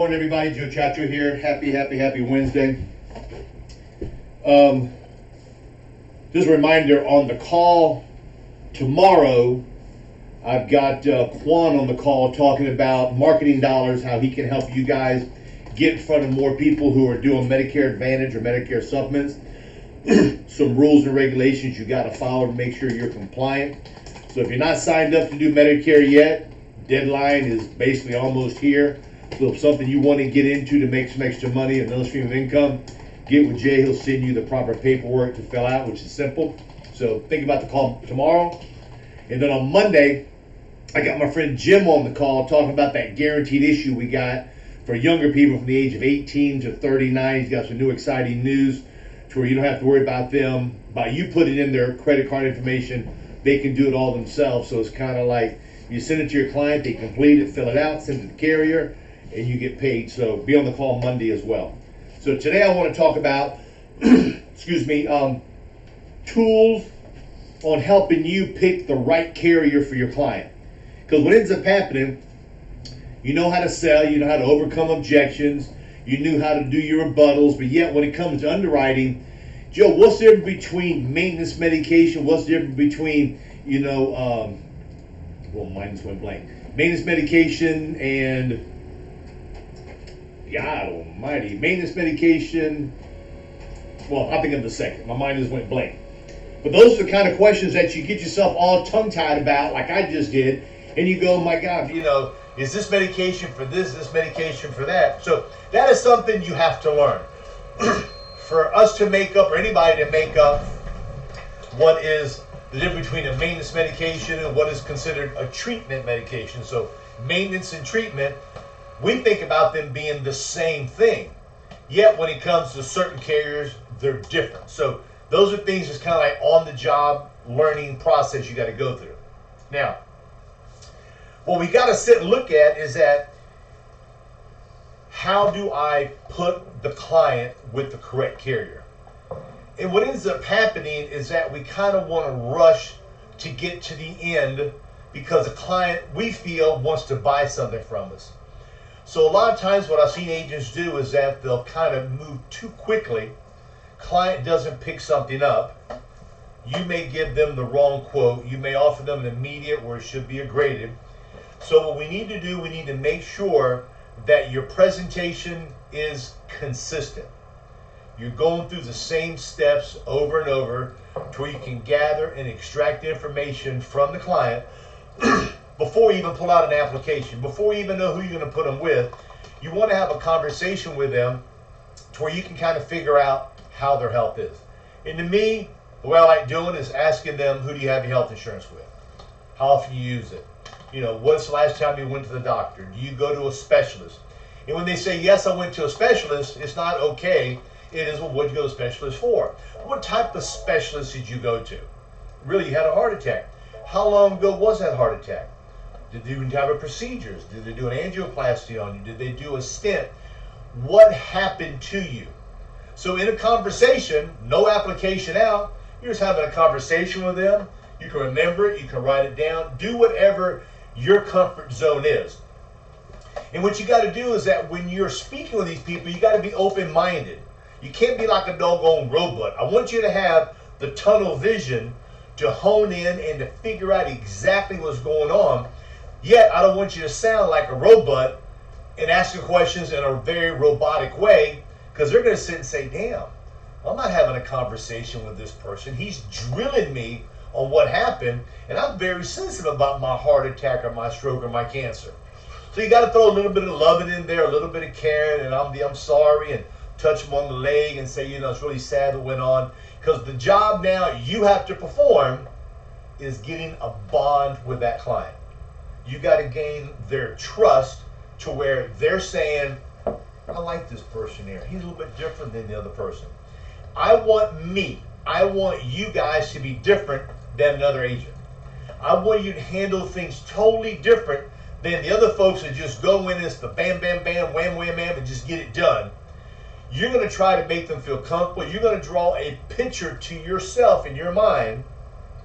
Morning, everybody. Ciaccio here. Happy Wednesday. Um, just a reminder, on the call tomorrow, I've got Quan on the call talking about marketing dollars, how he can help you guys get in front of more people who are doing Medicare Advantage or Medicare supplements. Some rules and regulations you got to follow to make sure you're compliant. So if you're not signed up to do Medicare yet, deadline is basically almost here. So if something you want to get into to make some extra money, another stream of income, get with Jay. He'll send you the proper paperwork to fill out, which is simple. So think about the call tomorrow. And then on Monday, I got my friend Jim on the call talking about that guaranteed issue we got for younger people from the age of 18 to 39. He's got some new exciting news to where you don't have to worry about them. By you putting in their credit card information, they can do it all themselves. So it's kind of like you send it to your client, they complete it, fill it out, send it to the carrier, and you get paid. So be on the call Monday as well. So today I want to talk about, tools on helping you pick the right carrier for your client. Because what ends up happening, you know how to sell, you know how to overcome objections, you knew how to do your rebuttals, but yet when it comes to underwriting, Joe, what's the difference between maintenance medication? What's the difference between, mine just went blank. Maintenance medication and God almighty, maintenance medication. Well, I'll think of the second. My mind just went blank. But those are the kind of questions that you get yourself all tongue-tied about, like I just did, and you go, my God, is this medication for this medication for that? So that is something you have to learn. For us to make up, or anybody to make up, what is the difference between a maintenance medication and what is considered a treatment medication. So maintenance and treatment, we think about them being the same thing. Yet when it comes to certain carriers, they're different. So those are things that's kind of like on the job learning process you got to go through. Now, what we got to sit and look at is that how do I put the client with the correct carrier? And what ends up happening is that we kind of want to rush to get to the end because the client, we feel, wants to buy something from us. So a lot of times what I've seen agents do is that they'll kind of move too quickly. Client doesn't pick something up. You may give them the wrong quote. You may offer them an immediate where it should be a graded. So what we need to do, we need to make sure that your presentation is consistent. You're going through the same steps over and over to where you can gather and extract information from the client before you even pull out an application, before you even know who you're going to put them with. You want to have a conversation with them to where you can kind of figure out how their health is. And to me, the way I like doing is asking them, who do you have your health insurance with? How often you use it? What's the last time you went to the doctor? Do you go to a specialist? And when they say, yes, I went to a specialist, it's not okay. It is, well, what did you go to a specialist for? What type of specialist did you go to? Really, you had a heart attack. How long ago was that heart attack? Did they have a procedures? Did they do an angioplasty on you? Did they do a stent? What happened to you? So in a conversation, no application out, you're just having a conversation with them. You can remember it, you can write it down, do whatever your comfort zone is. And what you got to do is that when you're speaking with these people, you got to be open-minded. You can't be like a doggone robot. I want you to have the tunnel vision to hone in and to figure out exactly what's going on. Yet, I don't want you to sound like a robot and asking questions in a very robotic way, because they're going to sit and say, damn, I'm not having a conversation with this person. He's drilling me on what happened, and I'm very sensitive about my heart attack or my stroke or my cancer. So you got to throw a little bit of loving in there, a little bit of caring, and I'm sorry, and touch them on the leg and say, it's really sad that went on. Because the job now you have to perform is getting a bond with that client. You got to gain their trust to where they're saying, I like this person here. He's a little bit different than the other person. I want you guys to be different than another agent. I want you to handle things totally different than the other folks that just go in and it's the bam, bam, bam, wham, wham, wham, and just get it done. You're going to try to make them feel comfortable. You're going to draw a picture to yourself in your mind.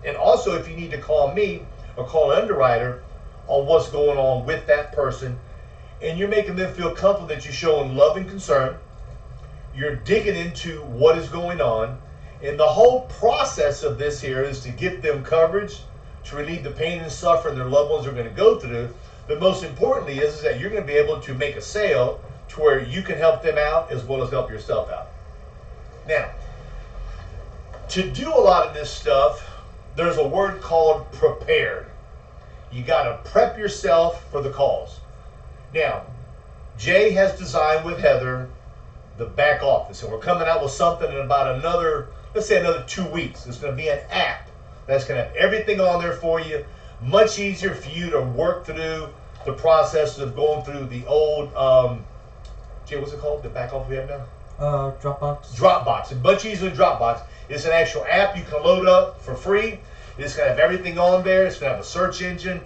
And also, if you need to call me or call an underwriter on what's going on with that person, and you're making them feel comfortable that you're showing love and concern. You're digging into what is going on. And the whole process of this here is to get them coverage, to relieve the pain and suffering their loved ones are going to go through. But most importantly is that you're going to be able to make a sale to where you can help them out as well as help yourself out. Now, to do a lot of this stuff, there's a word called prepared. You got to prep yourself for the calls. Now, Jay has designed with Heather the back office, and we're coming out with something in about another, let's say another 2 weeks. It's going to be an app that's going to have everything on there for you. Much easier for you to work through the process of going through the old, Jay, what's it called? The back office we have now? Dropbox. Dropbox. It's much easier than Dropbox. It's an actual app you can load up for free. It's going to have everything on there. It's going to have a search engine.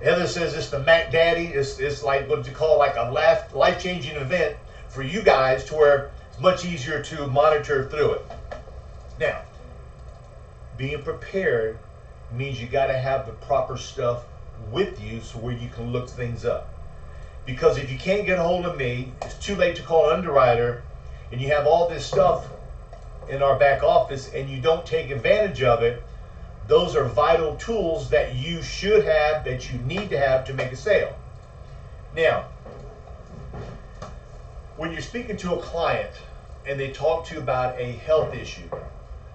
Heather says it's the Mac Daddy. It's like what you call like a life-changing event for you guys to where it's much easier to monitor through it. Now, being prepared means you got to have the proper stuff with you so where you can look things up. Because if you can't get a hold of me, it's too late to call an underwriter, and you have all this stuff in our back office and you don't take advantage of it, those are vital tools that you should have, that you need to have to make a sale. Now, when you're speaking to a client and they talk to you about a health issue,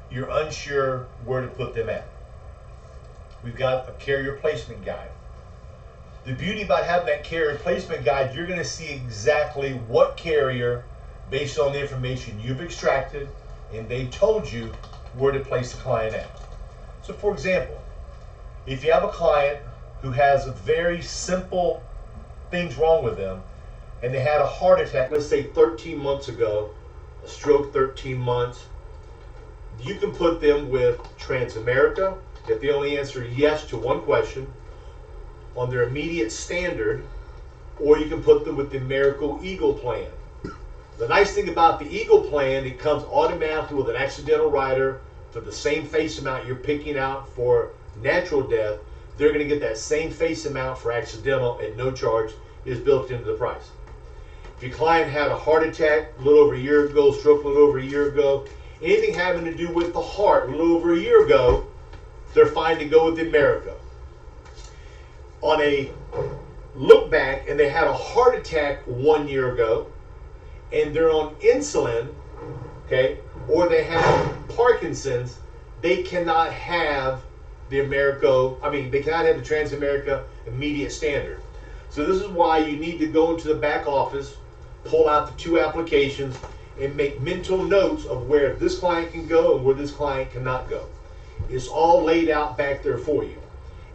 you're unsure where to put them at. We've got a carrier placement guide. The beauty about having that carrier placement guide, you're going to see exactly what carrier, based on the information you've extracted, and they told you where to place the client at. So for example, if you have a client who has a very simple things wrong with them, and they had a heart attack, let's say 13 months ago, a stroke 13 months, you can put them with Transamerica if they only answer yes to one question on their immediate standard, or you can put them with the American Eagle plan. The nice thing about the Eagle plan, it comes automatically with an accidental rider for the same face amount you're picking out for natural death. They're going to get that same face amount for accidental at no charge is built into the price. If your client had a heart attack a little over a year ago, stroke a little over a year ago, anything having to do with the heart a little over a year ago, they're fine to go with the America. On a look back and they had a heart attack 1 year ago and they're on insulin, okay, or they have Parkinson's, they cannot have the they cannot have the Transamerica immediate standard. So this is why you need to go into the back office, pull out the two applications, and make mental notes of where this client can go and where this client cannot go. It's all laid out back there for you.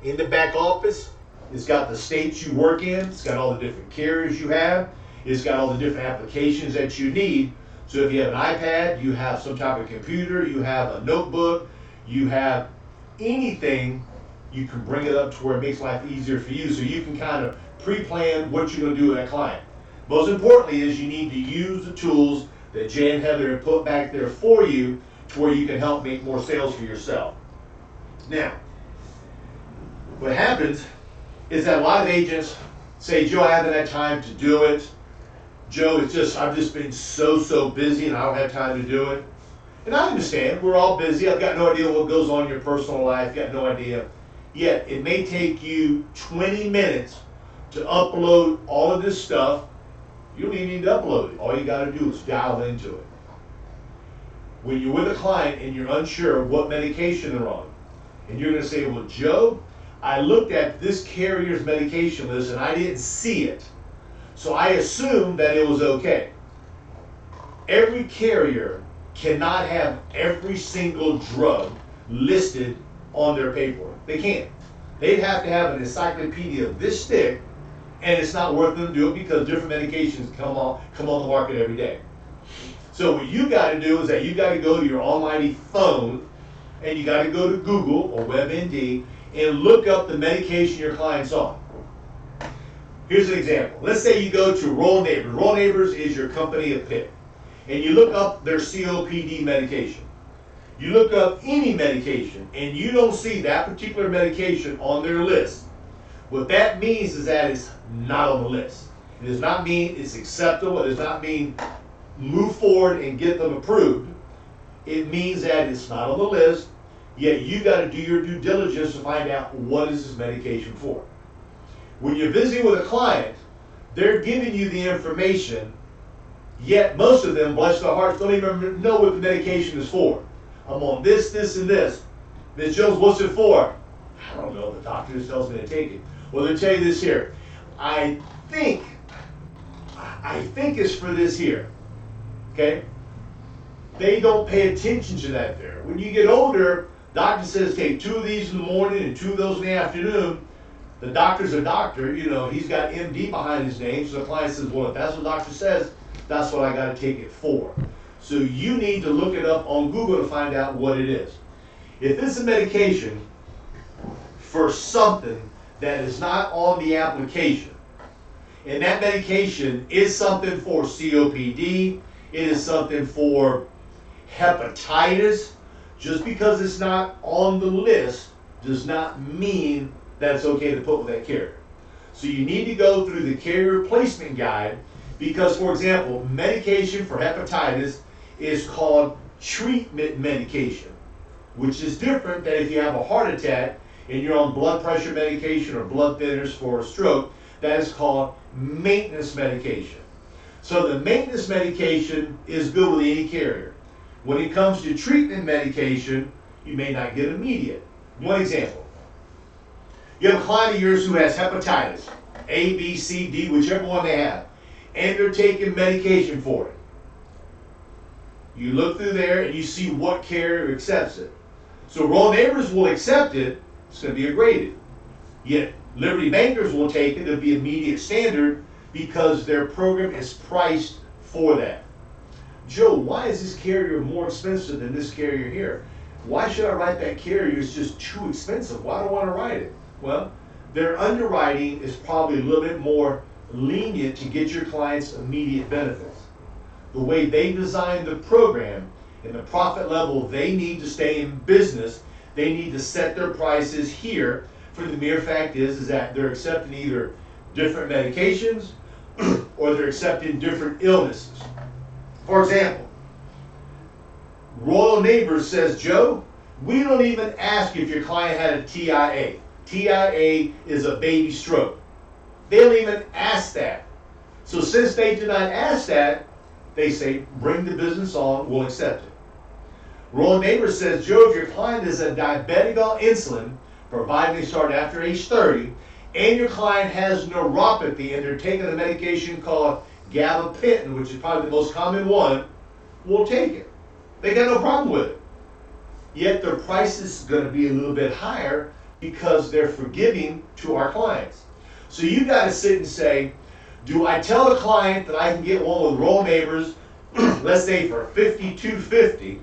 In the back office, it's got the states you work in, it's got all the different carriers you have, it's got all the different applications that you need. So if you have an iPad, you have some type of computer, you have a notebook, you have anything, you can bring it up to where it makes life easier for you so you can kind of pre-plan what you're going to do with that client. Most importantly is you need to use the tools that Jay and Heather have put back there for you to where you can help make more sales for yourself. Now, what happens is that a lot of agents say, Joe, I haven't had time to do it. Joe, I've just been so busy and I don't have time to do it. And I understand, we're all busy. I've got no idea what goes on in your personal life, got no idea. Yet, it may take you 20 minutes to upload all of this stuff. You don't even need to upload it. All you got to do is dial into it. When you're with a client and you're unsure of what medication they're on, and you're going to say, well, Joe, I looked at this carrier's medication list and I didn't see it. So I assumed that it was okay. Every carrier cannot have every single drug listed on their paperwork. They can't. They'd have to have an encyclopedia this thick, and it's not worth them to do it because different medications come on the market every day. So what you got to do is that you got to go to your almighty phone and you got to go to Google or WebMD and look up the medication your client's on. Here's an example. Let's say you go to Royal Neighbors. Royal Neighbors is your company of pick. And you look up their COPD medication. You look up any medication and you don't see that particular medication on their list. What that means is that it's not on the list. It does not mean it's acceptable. It does not mean move forward and get them approved. It means that it's not on the list, yet you got to do your due diligence to find out what is this medication for. When you're visiting with a client, they're giving you the information, yet most of them, bless their hearts, don't even know what the medication is for. I'm on this, this, and this. Ms. Jones, what's it for? I don't know. The doctor just tells me to take it. Well, they'll tell you this here. I think it's for this here. Okay? They don't pay attention to that there. When you get older, doctor says take 2 of these in the morning and 2 of those in the afternoon. The doctor's a doctor, you know, he's got MD behind his name, so the client says, well, if that's what the doctor says, that's what I got to take it for. So you need to look it up on Google to find out what it is. If it's a medication for something that is not on the application, and that medication is something for COPD, it is something for hepatitis, just because it's not on the list does not mean that it's okay to put with that carrier. So you need to go through the carrier placement guide because, for example, medication for hepatitis is called treatment medication, which is different than if you have a heart attack and you're on blood pressure medication or blood thinners for a stroke. That is called maintenance medication. So the maintenance medication is good with any carrier. When it comes to treatment medication, you may not get immediate. One example. You have a client of yours who has hepatitis, A, B, C, D, whichever one they have, and they're taking medication for it. You look through there and you see what carrier accepts it. So Royal Neighbors will accept it, it's going to be a graded. Yet Liberty Bankers will take it, it'll be immediate standard because their program is priced for that. Joe, why is this carrier more expensive than this carrier here? Why should I write that carrier? It's just too expensive. Why do I want to write it? Well, their underwriting is probably a little bit more lenient to get your clients immediate benefits. The way they design the program and the profit level they need to stay in business, they need to set their prices here for the mere fact is that they're accepting either different medications or they're accepting different illnesses. For example, Royal Neighbors says, Joe, we don't even ask if your client had a TIA. TIA is a baby stroke. They don't even ask that. So since they do not ask that, they say, bring the business on, we'll accept it. Royal Neighbors says, Joe, if your client is a diabetic on insulin, provided they start after age 30, and your client has neuropathy and they're taking a medication called gabapentin, which is probably the most common one, we'll take it. They got no problem with it. Yet their price is going to be a little bit higher because they're forgiving to our clients. So you got to sit and say, do I tell the client that I can get one with Royal Neighbors, let's say for $52.50,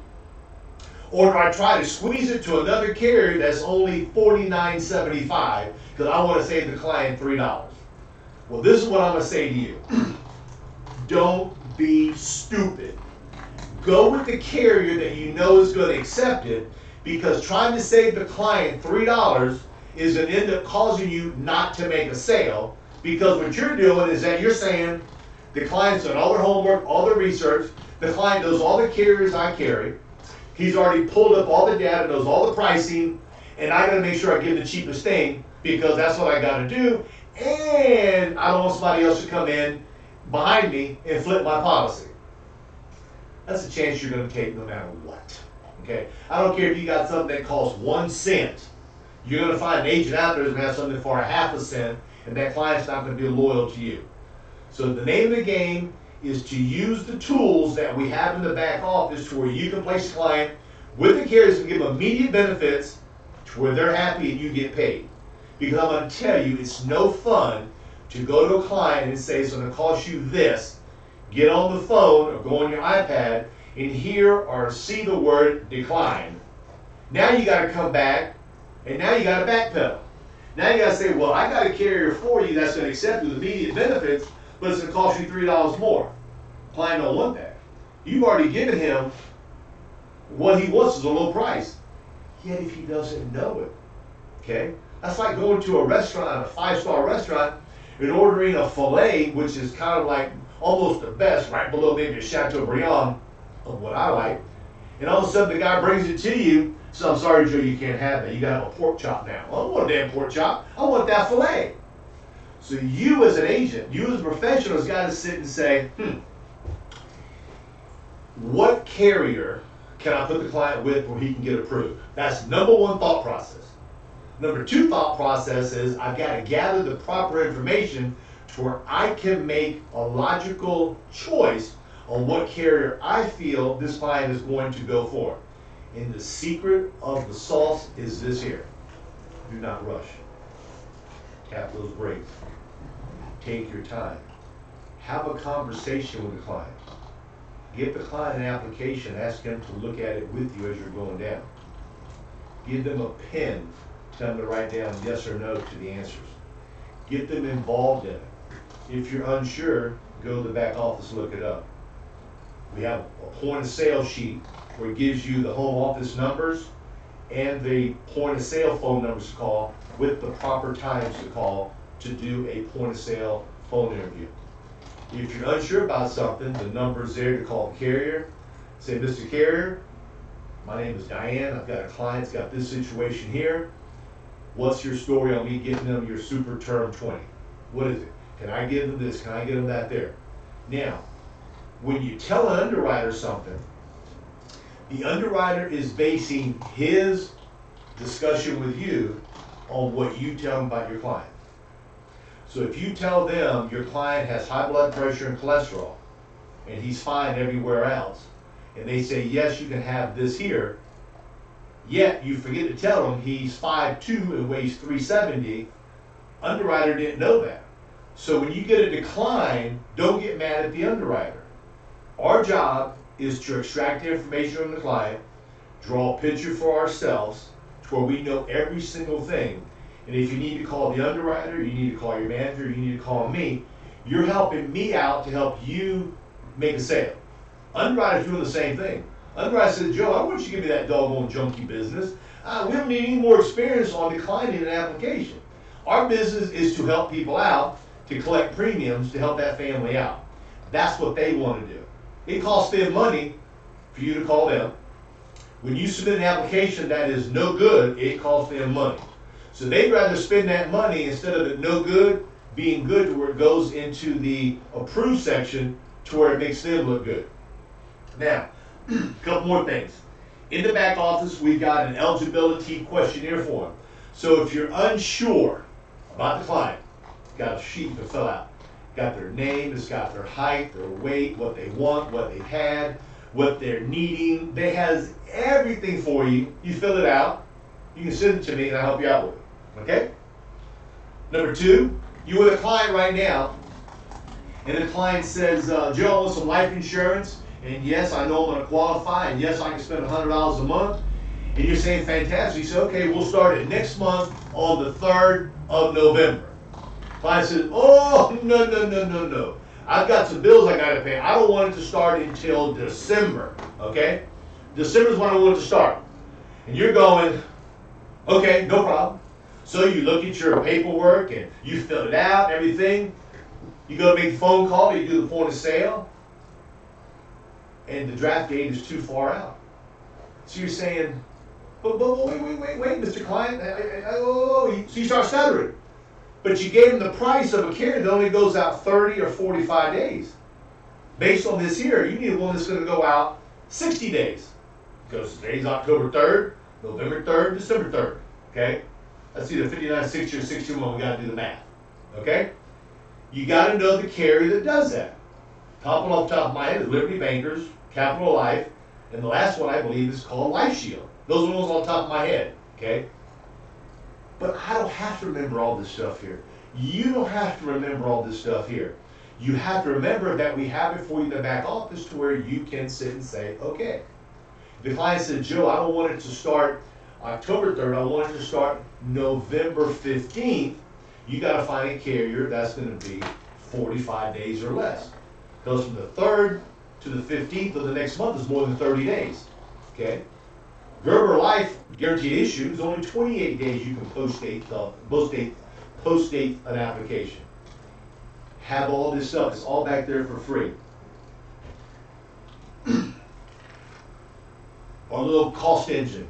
or do I try to squeeze it to another carrier that's only $49.75 because I want to save the client $3? Well, this is what I'm going to say to you. Don't be stupid. Go with the carrier that you know is going to accept it, because trying to save the client $3 is going to end up causing you not to make a sale, because what you're doing is that you're saying the client's done all their homework, all their research, the client knows all the carriers I carry, he's already pulled up all the data, knows all the pricing, and I got to make sure I give the cheapest thing because that's what I got to do, and I don't want somebody else to come in behind me and flip my policy. That's a chance you're going to take no matter what. Okay? I don't care if you got something that costs 1 cent. You're going to find an agent out there who's going to have something for ½ cent, and that client's not going to be loyal to you. So the name of the game is to use the tools that we have in the back office to where you can place a client with the carriers and give them immediate benefits to where they're happy and you get paid. Because I'm going to tell you, it's no fun to go to a client and say it's going to cost you this, get on the phone or go on your iPad and hear or see the word decline. Now you got to come back and now you got to backpedal. Now you got to say, well, I got a carrier for you that's going to accept with immediate benefits, but it's going to cost you $3 more. Client don't want that. You've already given him what he wants is a low price. Yet if he doesn't know it, okay? That's like going to a restaurant, a 5-star restaurant, and ordering a filet, which is kind of like almost the best, right below maybe a Chateaubriand of what I like, and all of a sudden the guy brings it to you. So I'm sorry, Joe, you can't have that. You got to have a pork chop now. Well, I don't want a damn pork chop. I want that filet. So you as an agent, you as a professional, has got to sit and say, what carrier can I put the client with where he can get approved? That's number one thought process. Number two thought process is I've got to gather the proper information to where I can make a logical choice on what carrier I feel this client is going to go for. And the secret of the sauce is this here. Do not rush. Tap those brakes. Take your time. Have a conversation with the client. Give the client an application. Ask them to look at it with you as you're going down. Give them a pen. Tell them to write down yes or no to the answers. Get them involved in it. If you're unsure, go to the back office, look it up. We have a point of sale sheet where it gives you the home office numbers and the point of sale phone numbers to call with the proper times to call to do a point of sale phone interview. If you're unsure about something, the number's there to call the carrier. Say, Mr. Carrier, my name is Diane. I've got a client that's got this situation here. What's your story on me getting them your super term 20? What is it? Can I give them this? Can I give them that there? Now, when you tell an underwriter something, the underwriter is basing his discussion with you on what you tell him about your client. So if you tell them your client has high blood pressure and cholesterol, and he's fine everywhere else, and they say, yes, you can have this here, yet you forget to tell him he's 5'2" and weighs 370, underwriter didn't know that. So when you get a decline, don't get mad at the underwriter. Our job is to extract the information from the client, draw a picture for ourselves to where we know every single thing. And if you need to call the underwriter, you need to call your manager, you need to call me, you're helping me out to help you make a sale. Underwriter's doing the same thing. Underwriter says, Joe, I want you to give me that doggone junkie business. We don't need any more experience on declining an application. Our business is to help people out, to collect premiums, to help that family out. That's what they want to do. It costs them money for you to call them. When you submit an application that is no good, it costs them money. So they'd rather spend that money instead of it no good being good to where it goes into the approved section to where it makes them look good. Now, a couple more things. In the back office, we've got an eligibility questionnaire form. So if you're unsure about the client, got a sheet to fill out. Got their name, it's got their height, their weight, what they want, what they've had, what they're needing. They has everything for you. You fill it out. You can send it to me and I'll help you out with it. Okay? Number two, you're with a client right now, and the client says, Joe, I want some life insurance, and yes, I know I'm going to qualify, and yes, I can spend $100 a month. And you're saying, fantastic. You say, okay, we'll start it next month on the 3rd of November. Client says, oh, no. I've got some bills I got to pay. I don't want it to start until December, okay? December is when I want it to start. And you're going, okay, no problem. So you look at your paperwork and you fill it out, everything. You go to make the phone call, you do the point of sale, and the draft date is too far out. So you're saying, but wait, Mr. Client. So you start stuttering. But you gave him the price of a carrier that only goes out 30 or 45 days. Based on this here, you need one that's going to go out 60 days. Because today's October 3rd, November 3rd, December 3rd. Okay? That's either 59, 60, or 61. We got to do the math. Okay? You got to know the carrier that does that. Top one off the top of my head is Liberty Bankers, Capital Life, and the last one I believe is called Life Shield. Those are the ones on top of my head. Okay? But I don't have to remember all this stuff here. You don't have to remember all this stuff here. You have to remember that we have it for you in the back office to where you can sit and say, okay. The client said, Joe, I don't want it to start October 3rd. I want it to start November 15th. You got to find a carrier that's going to be 45 days or less. Goes from the 3rd to the 15th of the next month is more than 30 days. Okay? Gerber Life guaranteed issue is only 28 days you can post date an application. have all this stuff. It's all back there for free. Our little cost engine.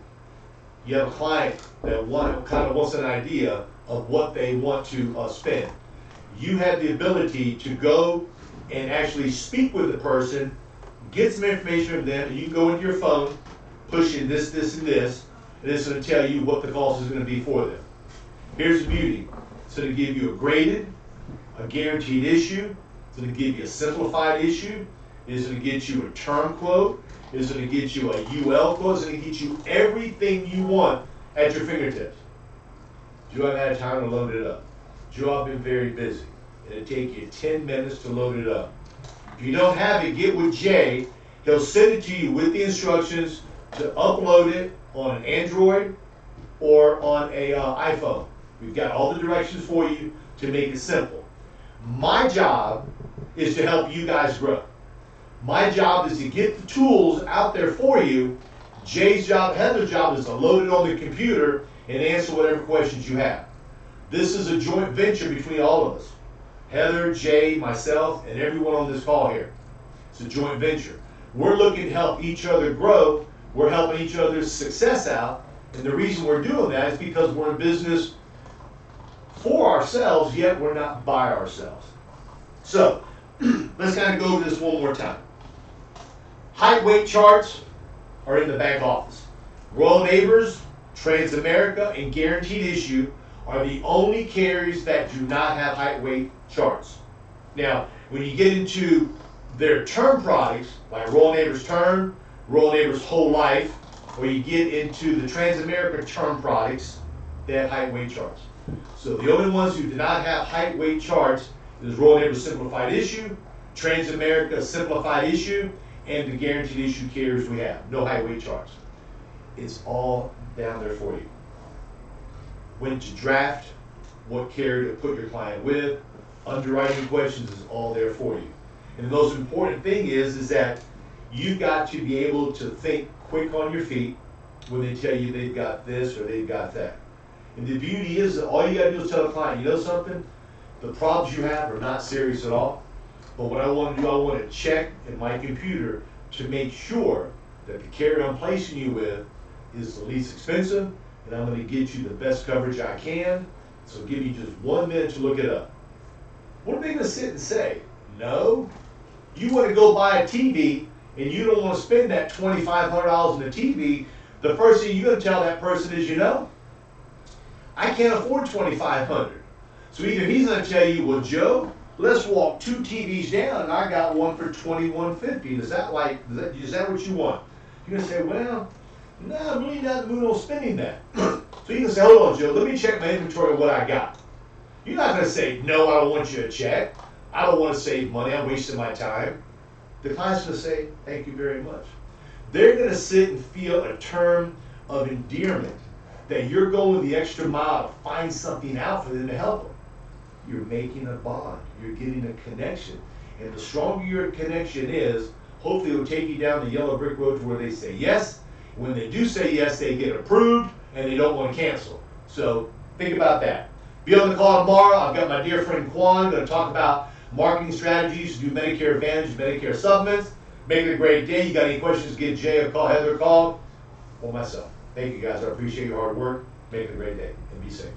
You have a client that kind of wants an idea of what they want to spend. You have the ability to go and actually speak with the person, get some information from them, and you can go into your phone, push in this, this, and this, and it's going to tell you what the cost is going to be for them. Here's the beauty. It's going to give you a graded, a guaranteed issue. It's going to give you a simplified issue. It's going to get you a term quote. It's going to get you a UL quote. It's going to get you everything you want at your fingertips. Joe, I've had time to load it up. Joe, I've been very busy. It'll take you 10 minutes to load it up. If you don't have it, get with Jay. He'll send it to you with the instructions to upload it on an Android or on a iPhone. We've got all the directions for you to make it simple. My job is to help you guys grow. My job is to get the tools out there for you. Jay's job, Heather's job is to load it on the computer and answer whatever questions you have. This is a joint venture between all of us. Heather, Jay, myself, and everyone on this call here. It's a joint venture. We're looking to help each other grow. We're helping each other's success out. And the reason we're doing that is because we're in business for ourselves, yet we're not by ourselves. So, let's kind of go over this one more time. Height weight charts are in the back office. Royal Neighbors, Transamerica, and Guaranteed Issue are the only carriers that do not have height weight charts. Now, when you get into their term products, like Royal Neighbors Term, Royal Neighbors Whole Life, or you get into the Transamerica term products, they have height weight charts. So the only ones who do not have height weight charts is Royal Neighbors Simplified Issue, Transamerica Simplified Issue, and the Guaranteed Issue carriers we have. No height weight charts. It's all down there for you. When to draft, what carrier to put your client with, underwriting questions is all there for you. And the most important thing is that you've got to be able to think quick on your feet when they tell you they've got this or they've got that. And the beauty is that all you got to do is tell the client, you know something? The problems you have are not serious at all. But what I want to do, I want to check in my computer to make sure that the carrier I'm placing you with is the least expensive, and I'm going to get you the best coverage I can. So give me just 1 minute to look it up. What are they going to sit and say? No. You want to go buy a TV, and you don't want to spend that $2,500 on the TV. The first thing you're going to tell that person is, you know, I can't afford $2,500. So either he's going to tell you, well, Joe, let's walk 2 TVs down, and I got one for $2,150. Is that what you want? You're going to say, well, no, I'm really not in the mood on spending that. So you can say, hold on, Joe, let me check my inventory of what I got. You're not going to say, no, I don't want you to check. I don't want to save money. I'm wasting my time. The client's going to say, thank you very much. They're going to sit and feel a term of endearment that you're going the extra mile to find something out for them to help them. You're making a bond. You're getting a connection. And the stronger your connection is, hopefully it will take you down the yellow brick road to where they say yes. When they do say yes, they get approved and they don't want to cancel. So think about that. Be on the call tomorrow. I've got my dear friend Quan going to talk about marketing strategies to do Medicare Advantage, Medicare supplements. Make it a great day. You got any questions, give Jay a call, Heather a call, or myself. Thank you guys. I appreciate your hard work. Make it a great day and be safe.